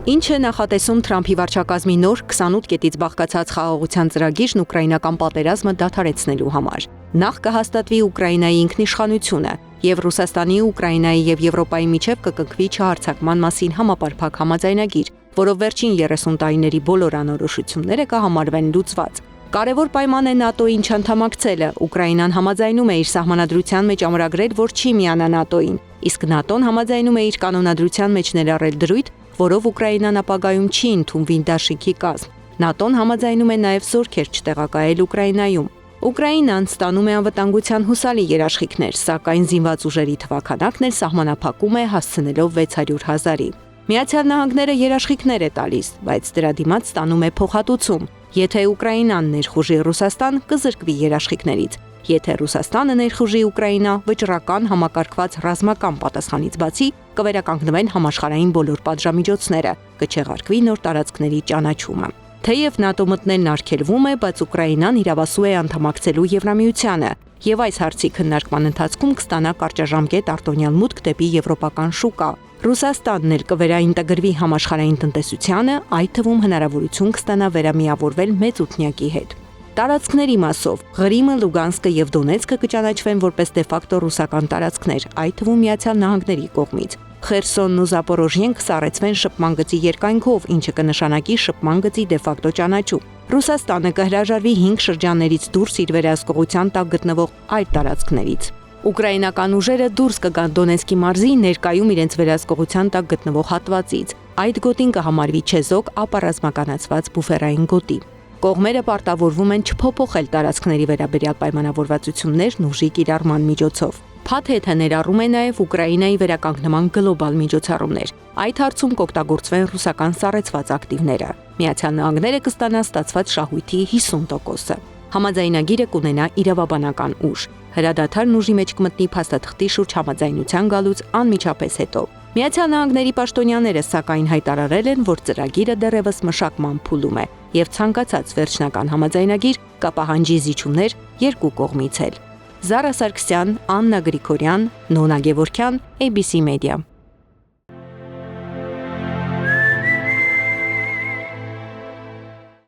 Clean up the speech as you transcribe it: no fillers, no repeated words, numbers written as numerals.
Ինչ է նախատեսում Թրամփի վարչակազմի նոր 28 կետից բաղկացած խաղաղության ծրագիրն ուկրաինական պատերազմը դադարեցնելու համար։ Նախ կհաստատվի Ուկրաինայի ինքնիշխանությունը եւ Ռուսաստանի, Ուկրաինայի եւ Եվրոպայի միջև կկնքվի չհարձակման մասին համապարփակ համաձայնագիր, որով վերջին 30 տարիների բոլոր անորոշությունները կհամարվեն լուծված։ Կարևոր պայման է ՆԱՏՕ-ին չանդամակցելը։ Ուկրաինան համաձայնում է իր սահմանադրության մեջ ամրագրել, որ չի միանա ՆԱՏՕ-ին, իսկ ՆԱՏՕ-ն համաձայնում է իր կանոնադրության մեջ ներառել դրույթ, որով Ուկրաինան ապագայում չի ընդունվի դաշինքի կազմ։ ՆԱՏՕ-ն համաձայնում է նաև զորքեր չտեղակայել Ուկրաինայում։ Ուկրաինան ստանում է անվտանգության հուսալի երաշխիքներ, սակայն զինված ուժերի թվաքանակն էլ սահմանափակում է հասցնելով 600,000-ի։ Միացյալ Նահանգները երաշխիքներ է տալիս, բայց դրա դիմաց ստանում է փոխհատուցում։ Եթե Ուկրաինան ներխուժի Ռուսաստան, կզրկվի երաշխիքներից։ Եթե Ռուսաստանը ներխուժի Ուկրաինա, վճռական համակարգված ռազմական պատասխանից բացի կվերականգնվեն համաշխարհային բոլոր պատժամիջոցները, կչեղարկվի նոր տարածքների ճանաչումը։ Թեև ՆԱՏՕ մտնելն արգելվում է, բայց Ուկրաինան իրավասու է անդամակցելու Եվրամիությանը, եւ այս հարցի քննարկման ընթացքում կստանա կարճաժամկետ արտոնյալ մուտք դեպի եվրոպական շուկա։ Ռուսաստանն էլ կվերաինտեգրվի համաշխարհային տնտեսությանը, այդ թվում հնարավորություն կստանա վերամիավորվել մեծ ութնյակի հետ։ Տարածքների մասով Ղրիմը, Լուգանսկը եւ Դոնեցկը կճանաչվեն որպես դեֆակտո ռուսական տարածքներ, այդ թվում Միացյալ Նահանգների կողմից։ Խերսոնն ու Զապորոժիեն կսառեցվեն շփման գծի երկայնքով, ինչը կնշանակի շփման գծի դեֆակտո ճանաչում։ Ռուսաստանը կհրաժարվի 5 շրջաններից դուրս իր վերահսկողության տակ գտնվող այլ տարածքներից։ Ուկրաինական ուժերը դուրս կգան Դոնեցկի մարզի ներկայում իրենց վերահսկողության տակ գտնվող հատվածից։ Այդ գոտին կհամարվի չեզոք ապառազմականացված բուֆերային գոտի։ Կողմերը պարտավորվում են չփոփոխել տարածքների վերաբերյալ պայմանավորվածություններն ուժի կիրառման միջոցով։ Փաթեթը ներառում է նաև Ուկրաինայի վերականգնման գլոբալ միջոցառումներ։ Այդ հարցում կօգտագործվեն ռուսական սառեցված ակտիվները։ Միացյալ Նահանգները կստանա ստացված շահույթի 50%-ը։ Համաձայնագիրը կունենա իրավաբանական ուժ։ Հրադադարն ուժի մեջ կմտնի փաստաթղթի շուրջ համաձայնության գալուց անմիջապես հետո։ Միացյալ Նահանգների պաշտոնյաները սակայն հայտարարել են, որ ծրագիրը դեռևս մշակման փուլում է եւ ցանկացած վերջնական համաձայնագիր կպահանջի զիջումներ երկու կողմից էլ։ Զարա Սարգսյան, Աննա Գրիգորյան, Նոնա Գևորգյան, ABC Media։